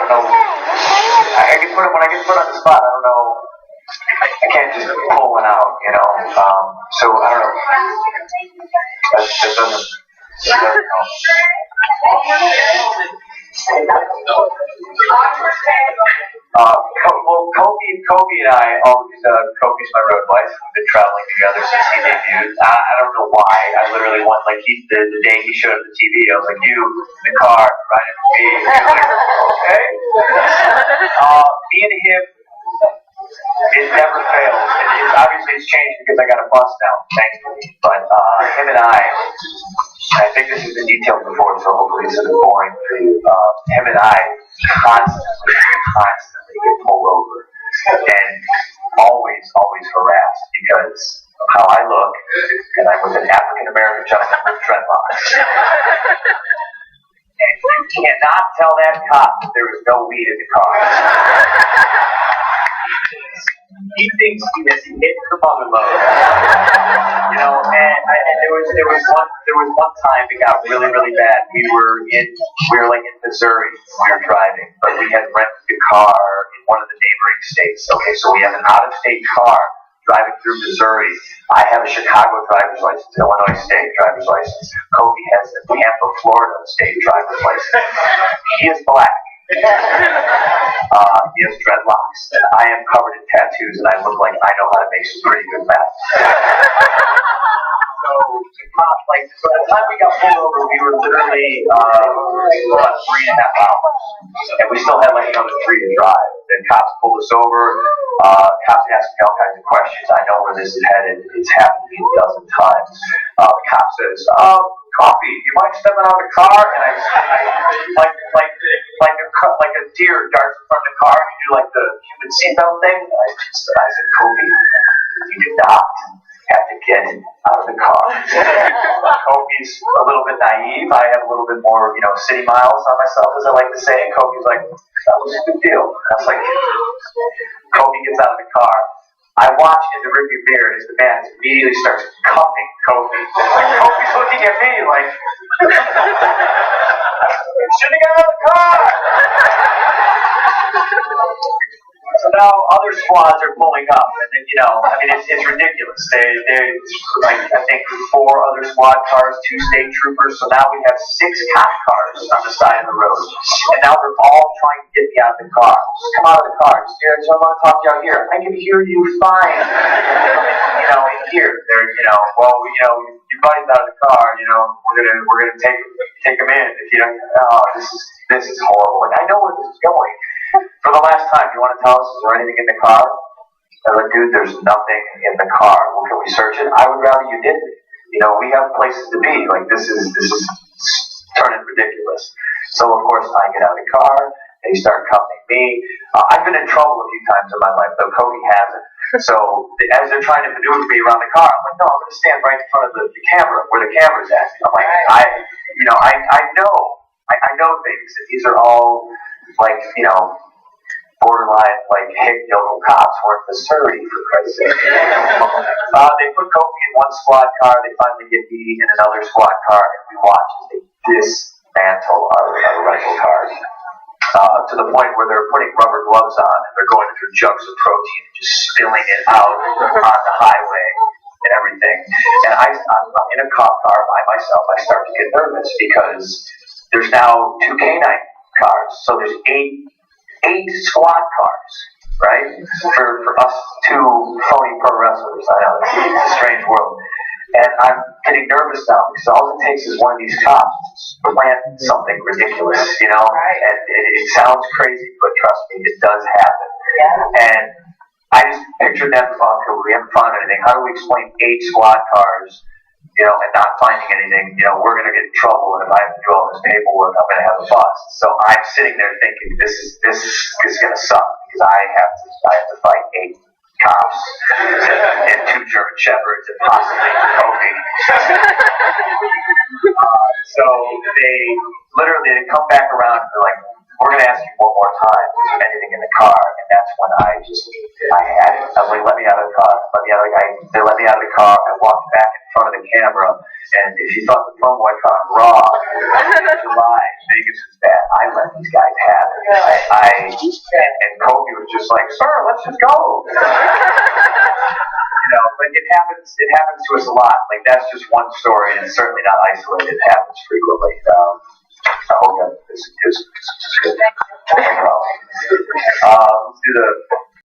don't know. I get put when I get put on the spot. I don't know. I can't just pull one out, you know. So I don't know. That doesn't. Well, Kobe and I always, Kobe's my road wife. We've been traveling together since he debuted. I don't know why. I literally want, like, the day he showed up the TV, I was like, you, in the car, riding with me. And he was like, okay. Me and him, it never fails. Obviously it's changed because I got a bus now, thankfully. But him and I think this has been detailed before, so hopefully this isn't boring for you. Him and I constantly get pulled over and always harassed because of how I look, and I'm with an African American gentleman with dreadlocks. And you cannot tell that cop that there is no weed in the car. He thinks he has hit the mother load. You know, and there was one time it got really bad. We were like in Missouri when we were driving, but we had rented a car in one of the neighboring states. Okay, so we have an out-of-state car driving through Missouri. I have a Chicago driver's license, Illinois state driver's license. Kobe has a Tampa, Florida state driver's license. He is black. He has dreadlocks. I am covered in tattoos, and I look like I know how to make some pretty good math. So by the time we got pulled over, we were literally about 3.5 hours, and we still had like another 3 to drive. The cops pulled us over. Cops asked me all kinds of questions. I know where this is headed. It's happened to me a dozen times. The cop says, "Coffee, you mind stepping out of the car?" And I like a deer darts in front of the car, and you do like the human seatbelt thing. I said, "Kobe, you do not have to get out of the car." Kobe's a little bit naive. I have a little bit more, city miles on myself, as I like to say. Kobe's like, "That was a good deal." I was like, Kobe gets out of the car. I watch in the rearview mirror as the man immediately starts cuffing Kobe. And Kobe's looking at me like, "Shouldn't have got out of the car." So now other squads are pulling up, and then, it's ridiculous. They like, I think 4 other squad cars, 2 state troopers, so now we have 6 cop cars on the side of the road. And now they're all trying to get me out of the car. Just come out of the car. Just, I want to talk to you out here. I can hear you fine. In here. They're, well, your buddy's out of the car, we're gonna take him in. If you don't, this is horrible. And I know where this is going. For the last time, you want to tell us, is there anything in the car? I'm like, dude, there's nothing in the car. Well, can we search it? I would rather you didn't. We have places to be. Like, this is turning ridiculous. So, of course, I get out of the car, and he started cuffing me. I've been in trouble a few times in my life, though Kobe hasn't. So, as they're trying to maneuver me around the car, I'm like, no, I'm going to stand right in front of the camera, where the camera's at. I'm like, I know things, and these are all, like, borderline, like, hey, local cops. We're in Missouri, for Christ's sake. They put Kobe in one squad car. They finally get me in another squad car, and we watch as they dismantle our rental cars. To the point where they're putting rubber gloves on, and they're going through jugs of protein and just spilling it out on the highway and everything. And I'm in a cop car by myself. I start to get nervous because there's now 2 canine cars. So there's 8 squad cars, right? For us 2 phony pro wrestlers. I know, it's a strange world. And I'm getting nervous now because all it takes is one of these cops to plant something ridiculous, Right. And it sounds crazy, but trust me, it does happen. Yeah. And I just pictured them okay, we haven't found anything. How do we explain 8 squad cars, and not finding anything? We're going to get in trouble, and if I have to do all this paperwork, I'm going to have a bust. So I'm sitting there thinking, this is going to suck because I have to fight 8 cops and 2 German Shepherds and possibly Kobe. So they come back around and they're like, we're going to ask you one more time, is there anything in the car? And that's when I had it. I was like, let me out of the car. They let me out of the car. I walked back in front of the camera, and if you thought the promo I caught raw in July, Vegas was bad. I let these guys have it. And Kobe was just like, sir, let's just go. But it happens to us a lot. Like, that's just one story, and it's certainly not isolated. It happens frequently. I hope that this is good. Let's do the